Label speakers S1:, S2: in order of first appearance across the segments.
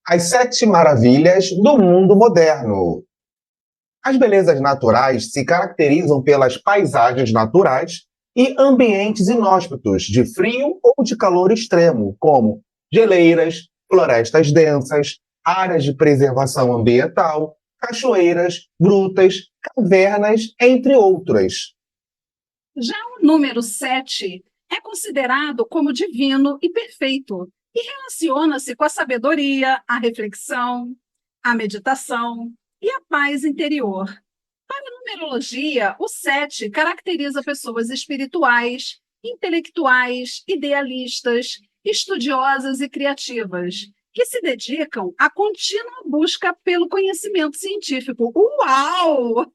S1: As sete maravilhas do mundo moderno. As belezas naturais se caracterizam pelas paisagens naturais e ambientes inóspitos de frio ou de calor extremo, como geleiras, florestas densas, áreas de preservação ambiental, cachoeiras, grutas, cavernas, entre outras.
S2: Já o número 7 é considerado como divino e perfeito e relaciona-se com a sabedoria, a reflexão, a meditação e a paz interior. Para a numerologia, o 7 caracteriza pessoas espirituais, intelectuais, idealistas, estudiosas e criativas, que se dedicam à contínua busca pelo conhecimento científico. Uau!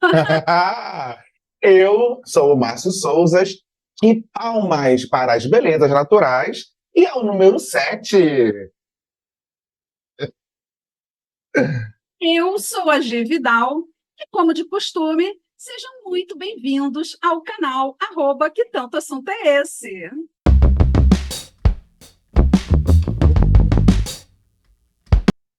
S1: Eu sou o Márcio Souzas, que palmas para as belezas naturais e ao número 7.
S2: Eu sou a G Vidal e, como de costume, sejam muito bem-vindos ao canal Que Tanto Assunto é Esse?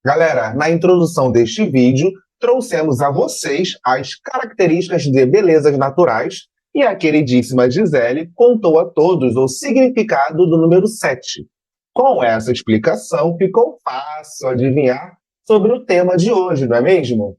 S1: Galera, na introdução deste vídeo, trouxemos a vocês as características de belezas naturais e a queridíssima Gisele contou a todos o significado do número 7. Com essa explicação, ficou fácil adivinhar sobre o tema de hoje, não é mesmo?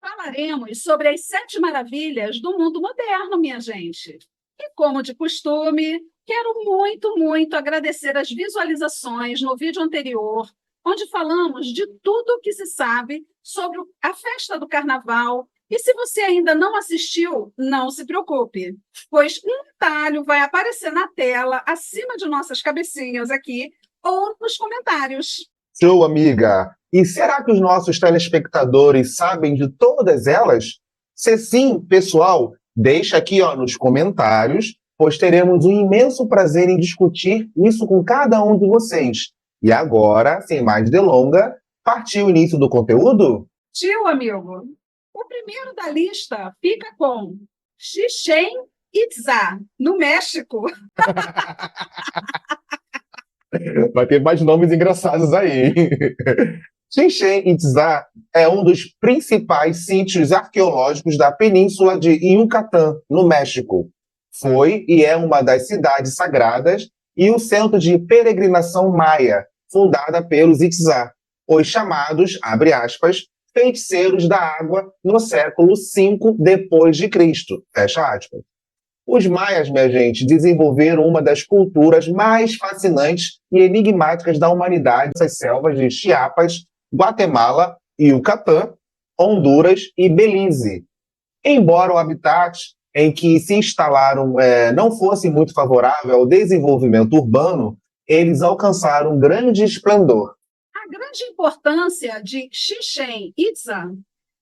S2: Falaremos sobre as 7 maravilhas do mundo moderno, minha gente. E, como de costume, quero muito agradecer as visualizações no vídeo anterior, onde falamos de tudo o que se sabe sobre a festa do carnaval. E se você ainda não assistiu, não se preocupe, pois um atalho vai aparecer na tela, acima de nossas cabecinhas aqui, ou nos comentários.
S1: Show, amiga! E será que os nossos telespectadores sabem de todas elas? Se sim, pessoal, deixa aqui nos comentários, pois teremos um imenso prazer em discutir isso com cada um de vocês. E agora, sem mais delonga, partiu o início do conteúdo?
S2: Tio, amigo, o primeiro da lista fica com Chichén Itzá, no México.
S1: Vai ter mais nomes engraçados aí. Chichén Itzá é um dos principais sítios arqueológicos da península de Yucatán, no México. Foi e é uma das cidades sagradas e o centro de peregrinação maia, fundada pelos Itzá, os chamados, abre aspas, feiticeiros da água no século V depois de Cristo, fecha aspas. Os maias, minha gente, desenvolveram uma das culturas mais fascinantes e enigmáticas da humanidade, essas selvas de Chiapas, Guatemala, Yucatán, Honduras e Belize. Embora o habitat em que se instalaram não fosse muito favorável ao desenvolvimento urbano, eles alcançaram grande esplendor.
S2: A grande importância de Chichén Itzá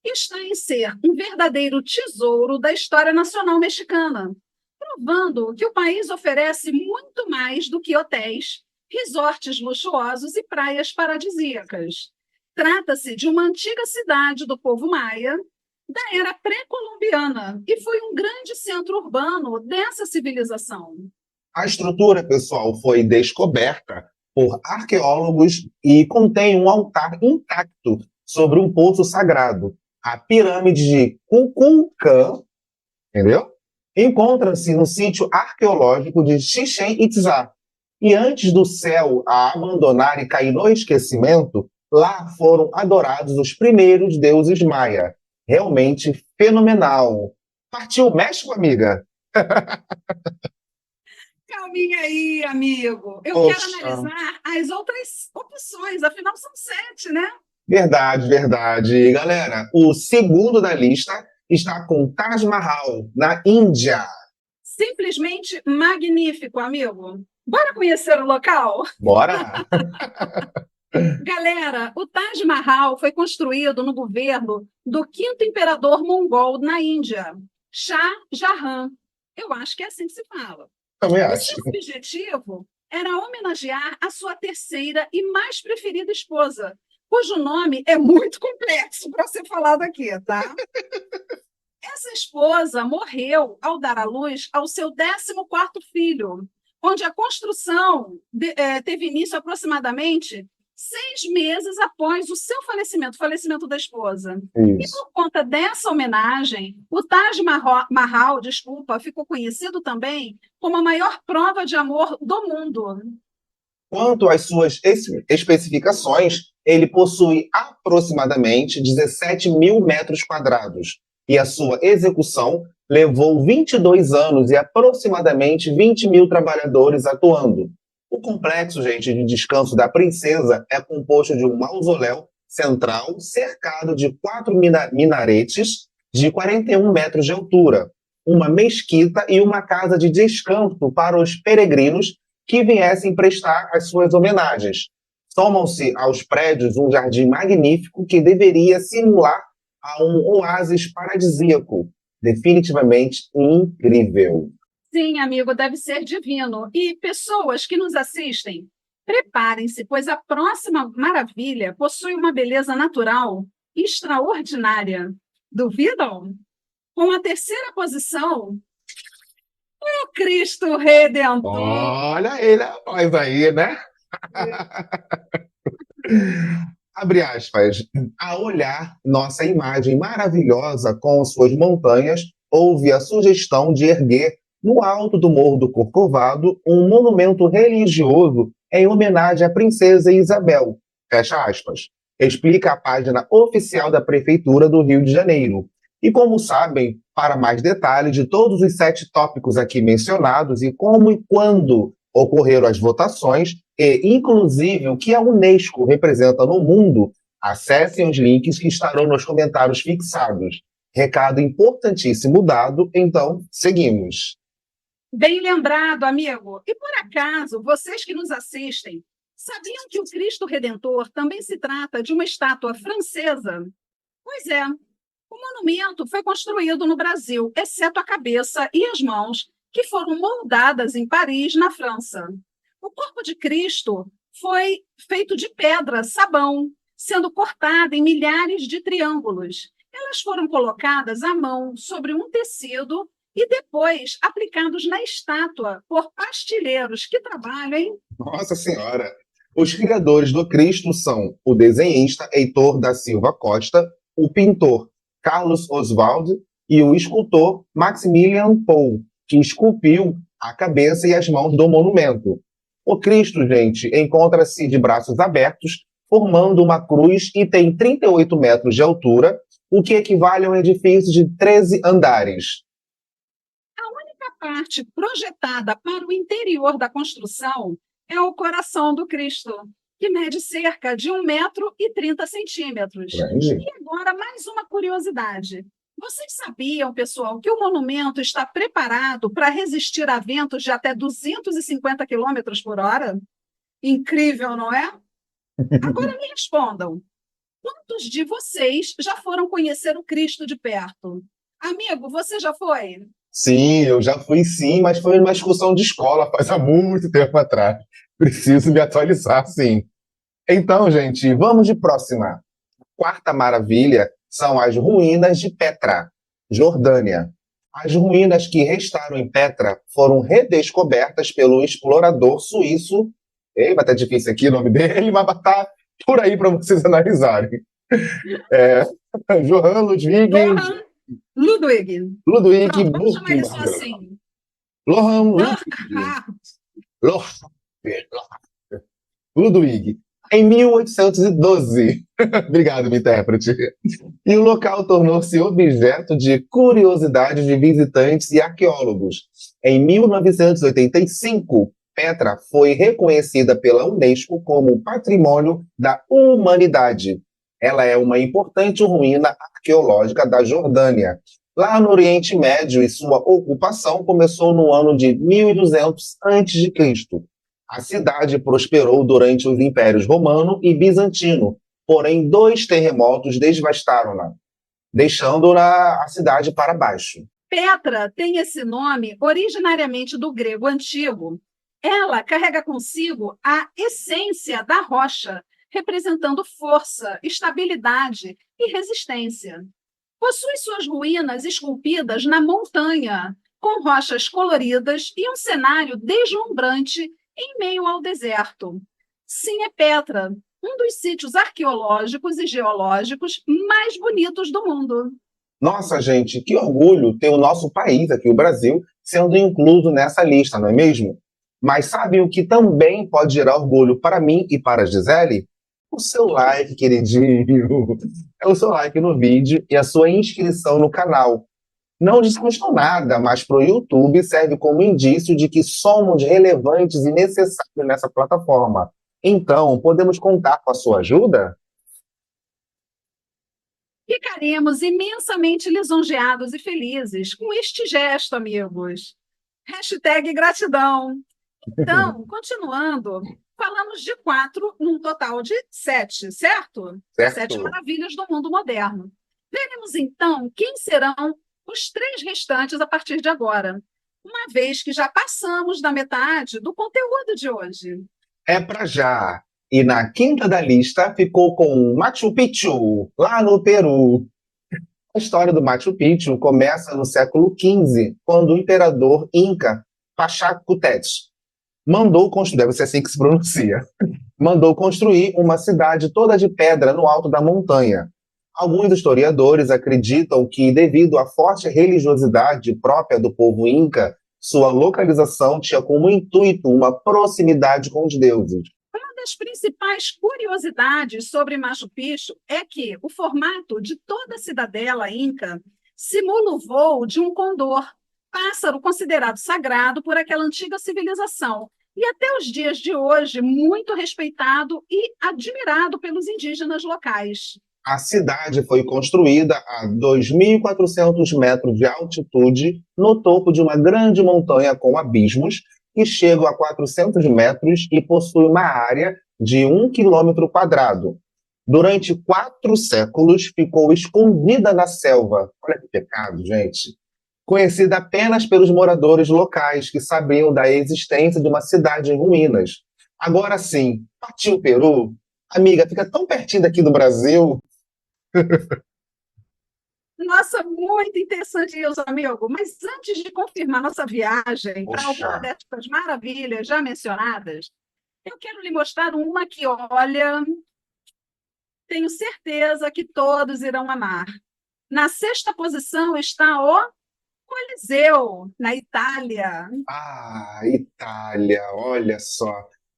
S2: está em ser um verdadeiro tesouro da história nacional mexicana, provando que o país oferece muito mais do que hotéis, resorts luxuosos e praias paradisíacas. Trata-se de uma antiga cidade do povo maia, da era pré-colombiana, e foi um grande centro urbano dessa civilização.
S1: A estrutura, pessoal, foi descoberta por arqueólogos e contém um altar intacto sobre um poço sagrado, a pirâmide de Kukulcán, entendeu? Encontra-se no sítio arqueológico de Chichén Itzá. E antes do céu a abandonar e cair no esquecimento, lá foram adorados os primeiros deuses maia. Realmente fenomenal. Partiu o México, amiga?
S2: Calminha aí, amigo. Eu
S1: Poxa.
S2: quero analisar as outras opções, afinal são 7, né?
S1: Verdade. Galera, o segundo da lista está com Taj Mahal, na Índia.
S2: Simplesmente magnífico, amigo. Bora conhecer o local?
S1: Bora!
S2: Galera, o Taj Mahal foi construído no governo do quinto imperador mongol na Índia, Shah Jahan. Eu acho que é assim que se fala.
S1: Também
S2: O
S1: acho.
S2: seu objetivo era homenagear a sua terceira e mais preferida esposa, cujo nome é muito complexo para ser falado aqui, tá? Essa esposa morreu ao dar à luz ao seu 14º filho, onde a construção teve início aproximadamente 6 meses após o seu falecimento, o falecimento da esposa. E
S1: Isso.
S2: por conta dessa homenagem, o Mahal, desculpa, ficou conhecido também como a maior prova de amor do mundo.
S1: Quanto às suas especificações, ele possui aproximadamente 17 mil metros quadrados e a sua execução levou 22 anos e aproximadamente 20 mil trabalhadores atuando. O complexo, gente, de descanso da princesa é composto de um mausoléu central cercado de 4 minaretes de 41 metros de altura, uma mesquita e uma casa de descanso para os peregrinos que viessem prestar as suas homenagens. Somam-se aos prédios um jardim magnífico que deveria simular a um oásis paradisíaco. Definitivamente incrível.
S2: Sim, amigo, deve ser divino. E pessoas que nos assistem, preparem-se, pois a próxima maravilha possui uma beleza natural extraordinária. Duvidam? Com a terceira posição, o Cristo Redentor.
S1: Olha ele, rapaz, aí, né? Abre aspas. A olhar nossa imagem maravilhosa com suas montanhas, houve a sugestão de erguer, no alto do Morro do Corcovado, um monumento religioso em homenagem à princesa Isabel. Fecha aspas. Explica a página oficial da Prefeitura do Rio de Janeiro. E como sabem, para mais detalhes de todos os 7 tópicos aqui mencionados e como e quando ocorreram as votações, e inclusive o que a Unesco representa no mundo, acessem os links que estarão nos comentários fixados. Recado importantíssimo dado, então seguimos.
S2: Bem lembrado, amigo. E por acaso, vocês que nos assistem, sabiam que o Cristo Redentor também se trata de uma estátua francesa? Pois é, o monumento foi construído no Brasil, exceto a cabeça e as mãos, que foram moldadas em Paris, na França. O corpo de Cristo foi feito de pedra, sabão, sendo cortado em milhares de triângulos. Elas foram colocadas à mão sobre um tecido e depois aplicados na estátua por pastilheiros que trabalham, hein?
S1: Nossa Senhora! Os criadores do Cristo são o desenhista Heitor da Silva Costa, o pintor Carlos Oswald e o escultor Maximilian Paul, que esculpiu a cabeça e as mãos do monumento. O Cristo, gente, encontra-se de braços abertos, formando uma cruz e tem 38 metros de altura, o que equivale a um edifício de 13 andares.
S2: A parte projetada para o interior da construção é o coração do Cristo, que mede cerca de 1,30 m.
S1: Grande.
S2: E agora, mais uma curiosidade. Vocês sabiam, pessoal, que o monumento está preparado para resistir a ventos de até 250 quilômetros por hora? Incrível, não é? Agora me respondam. Quantos de vocês já foram conhecer o Cristo de perto? Amigo, você já foi?
S1: Sim, eu já fui sim, mas foi numa excursão de escola, faz há muito tempo atrás. Preciso me atualizar, sim. Então, gente, vamos de próxima. Quarta maravilha são as ruínas de Petra, Jordânia. As ruínas que restaram em Petra foram redescobertas pelo explorador suíço. Ei, vai estar difícil aqui o nome dele, mas vai estar por aí para vocês analisarem. Johann Ludwig.
S2: Johann Ludwig.
S1: Ludwig
S2: Pronto, vamos chamar ele só
S1: Burckhardt.
S2: assim.
S1: Lohan
S2: Burckhardt.
S1: Ludwig, em 1812. Obrigado, meu intérprete. E o local tornou-se objeto de curiosidade de visitantes e arqueólogos. Em 1985, Petra foi reconhecida pela Unesco como Patrimônio da Humanidade. Ela é uma importante ruína arqueológica da Jordânia, lá no Oriente Médio, e sua ocupação começou no ano de 1200 a.C. A cidade prosperou durante os impérios romano e bizantino, porém 2 terremotos devastaram-na, deixando-na a cidade para baixo.
S2: Petra tem esse nome originariamente do grego antigo. Ela carrega consigo a essência da rocha, representando força, estabilidade e resistência. Possui suas ruínas esculpidas na montanha, com rochas coloridas e um cenário deslumbrante em meio ao deserto. Sim, é Petra, um dos sítios arqueológicos e geológicos mais bonitos do mundo.
S1: Nossa, gente, que orgulho ter o nosso país aqui, o Brasil, sendo incluso nessa lista, não é mesmo? Mas sabe o que também pode gerar orgulho para mim e para a Gisele? O seu like, queridinho. É o seu like no vídeo e a sua inscrição no canal. Não descustam nada, mas para o YouTube serve como indício de que somos relevantes e necessários nessa plataforma. Então, podemos contar com a sua ajuda?
S2: Ficaremos imensamente lisonjeados e felizes com este gesto, amigos. Hashtag gratidão. Então, continuando, falamos de 4 num total de 7, certo? 7
S1: Certo?
S2: maravilhas do mundo moderno. Veremos então quem serão os 3 restantes a partir de agora, uma vez que já passamos da metade do conteúdo de hoje.
S1: É para já. E na quinta da lista ficou com Machu Picchu, lá no Peru. A história do Machu Picchu começa no século XV, quando o imperador Inca Pachacutec mandou construir, deve ser assim que se pronuncia, mandou construir uma cidade toda de pedra no alto da montanha. Alguns historiadores acreditam que, devido à forte religiosidade própria do povo Inca, sua localização tinha como intuito uma proximidade com os deuses.
S2: Uma das principais curiosidades sobre Machu Picchu é que o formato de toda a cidadela inca simula o voo de um condor, pássaro considerado sagrado por aquela antiga civilização, e até os dias de hoje muito respeitado e admirado pelos indígenas locais.
S1: A cidade foi construída a 2.400 metros de altitude, no topo de uma grande montanha com abismos, que chegam a 400 metros e possui uma área de 1 quilômetro quadrado. Durante 4 séculos, ficou escondida na selva. Olha que pecado, gente. Conhecida apenas pelos moradores locais, que sabiam da existência de uma cidade em ruínas. Agora sim, partiu o Peru? Amiga, fica tão pertinho daqui do Brasil.
S2: Nossa, muito interessante isso, amigo. Mas antes de confirmar nossa viagem para
S1: Poxa,
S2: alguma dessas maravilhas já mencionadas, eu quero lhe mostrar uma que, olha, tenho certeza que todos irão amar. Na sexta posição está o Coliseu, na Itália.
S1: Itália, olha só.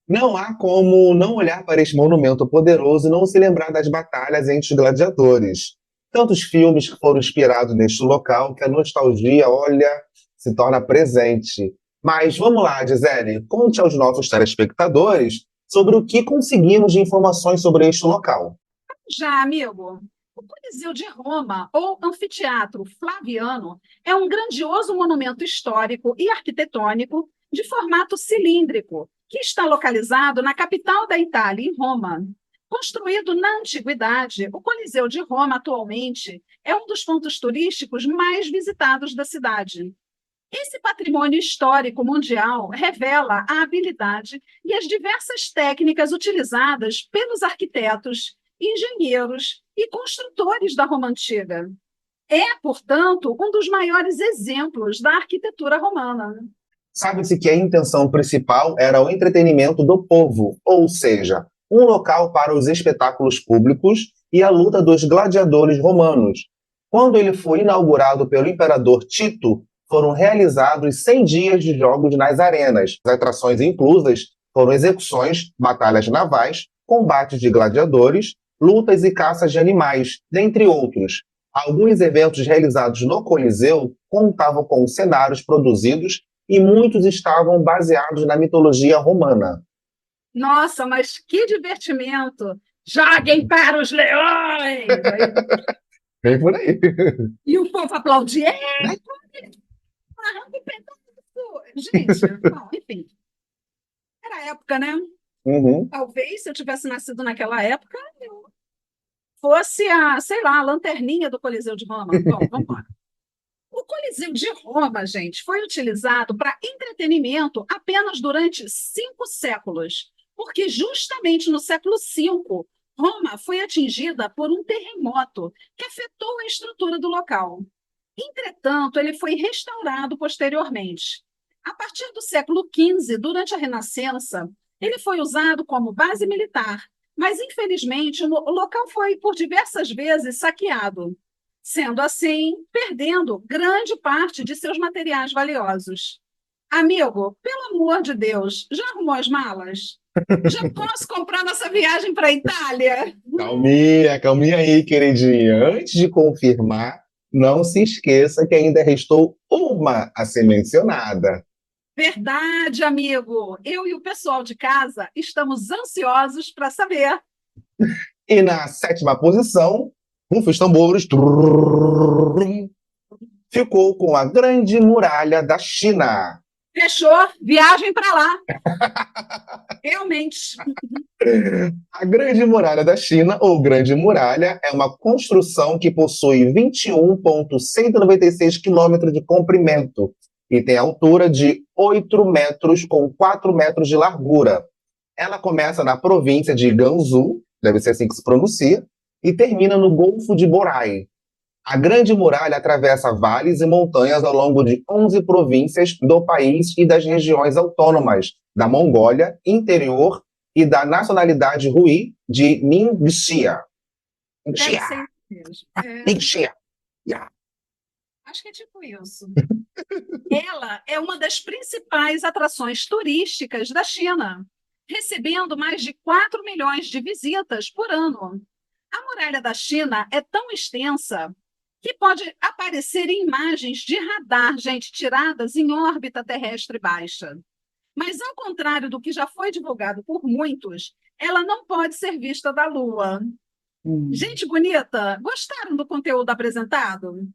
S1: Não há como não olhar para este monumento poderoso e não se lembrar das batalhas entre os gladiadores. Tantos filmes que foram inspirados neste local que a nostalgia, olha, se torna presente. Mas vamos lá, Gisele, conte aos nossos telespectadores sobre o que conseguimos de informações sobre este local.
S2: Já, amigo, o Coliseu de Roma, ou Anfiteatro Flaviano, é um grandioso monumento histórico e arquitetônico de formato cilíndrico, que está localizado na capital da Itália, em Roma. Construído na antiguidade, o Coliseu de Roma atualmente é um dos pontos turísticos mais visitados da cidade. Esse patrimônio histórico mundial revela a habilidade e as diversas técnicas utilizadas pelos arquitetos, engenheiros e construtores da Roma antiga. É, portanto, um dos maiores exemplos da arquitetura romana.
S1: Sabe-se que a intenção principal era o entretenimento do povo, ou seja, um local para os espetáculos públicos e a luta dos gladiadores romanos. Quando ele foi inaugurado pelo imperador Tito, foram realizados 100 dias de jogos nas arenas. As atrações inclusas foram execuções, batalhas navais, combates de gladiadores, lutas e caças de animais, dentre outros. Alguns eventos realizados no Coliseu contavam com cenários produzidos e muitos estavam baseados na mitologia romana.
S2: Nossa, mas que divertimento! Joguem para os leões!
S1: Vem por aí.
S2: E o povo aplaudia. Arranca o pedaço! Gente, bom, enfim, era a época, né?
S1: Uhum.
S2: Talvez, se eu tivesse nascido naquela época, eu fosse a, sei lá, a lanterninha do Coliseu de Roma. Bom, vamos embora. O Coliseu de Roma, gente, foi utilizado para entretenimento apenas durante 5 séculos, porque justamente no século V, Roma foi atingida por um terremoto que afetou a estrutura do local. Entretanto, ele foi restaurado posteriormente. A partir do século XV, durante a Renascença, ele foi usado como base militar, mas infelizmente o local foi por diversas vezes saqueado, sendo assim, perdendo grande parte de seus materiais valiosos. Amigo, pelo amor de Deus, já arrumou as malas? Já posso comprar nossa viagem para a Itália?
S1: Calminha, calminha aí, queridinha. Antes de confirmar, não se esqueça que ainda restou uma a ser mencionada.
S2: Verdade, amigo. Eu e o pessoal de casa estamos ansiosos para saber.
S1: E na sétima posição, rufa os tambores, trrrrum, ficou com a Grande Muralha da China.
S2: Fechou? Viagem para lá. Realmente.
S1: A Grande Muralha da China, ou Grande Muralha, é uma construção que possui 21,196 quilômetros de comprimento e tem altura de 8 metros com 4 metros de largura. Ela começa na província de Gansu, deve ser assim que se pronuncia, e termina no Golfo de Borai. A Grande Muralha atravessa vales e montanhas ao longo de 11 províncias do país e das regiões autônomas da Mongólia Interior e da nacionalidade Hui de Ningxia.
S2: Deve
S1: Ningxia,
S2: ser isso mesmo.
S1: Ningxia. Yeah.
S2: Acho que é tipo isso. Ela é uma das principais atrações turísticas da China, recebendo mais de 4 milhões de visitas por ano. A muralha da China é tão extensa que pode aparecer em imagens de radar, gente, tiradas em órbita terrestre baixa. Mas, ao contrário do que já foi divulgado por muitos, ela não pode ser vista da Lua. Gente bonita, gostaram do conteúdo apresentado?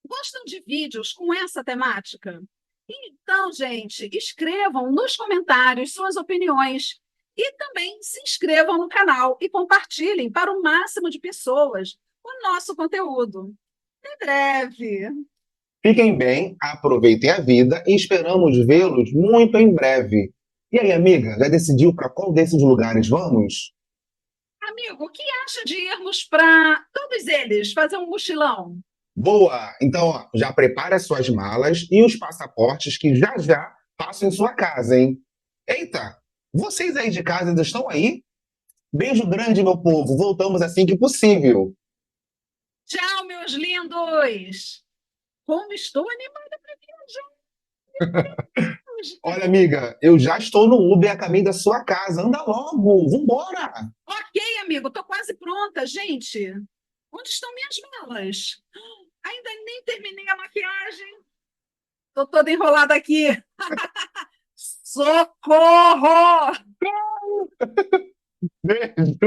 S2: Gostam de vídeos com essa temática? Então, gente, escrevam nos comentários suas opiniões e também se inscrevam no canal e compartilhem para o máximo de pessoas o nosso conteúdo. Em breve.
S1: Fiquem bem, aproveitem a vida e esperamos vê-los muito em breve. E aí, amiga, já decidiu para qual desses lugares vamos?
S2: Amigo, o que acha de irmos para todos eles fazer um mochilão?
S1: Boa! Então, ó, já prepare as suas malas e os passaportes que já já passam em sua casa, hein? Eita! Vocês aí de casa ainda estão aí? Beijo grande, meu povo. Voltamos assim que possível.
S2: Tchau, meus lindos! Como estou animada para viajar!
S1: Olha, amiga, eu já estou no Uber a caminho da sua casa. Anda logo, vambora!
S2: Ok, amigo, estou quase pronta, gente. Onde estão minhas malas? Ainda nem terminei a maquiagem. Estou toda enrolada aqui. Socorro!
S1: Beijo!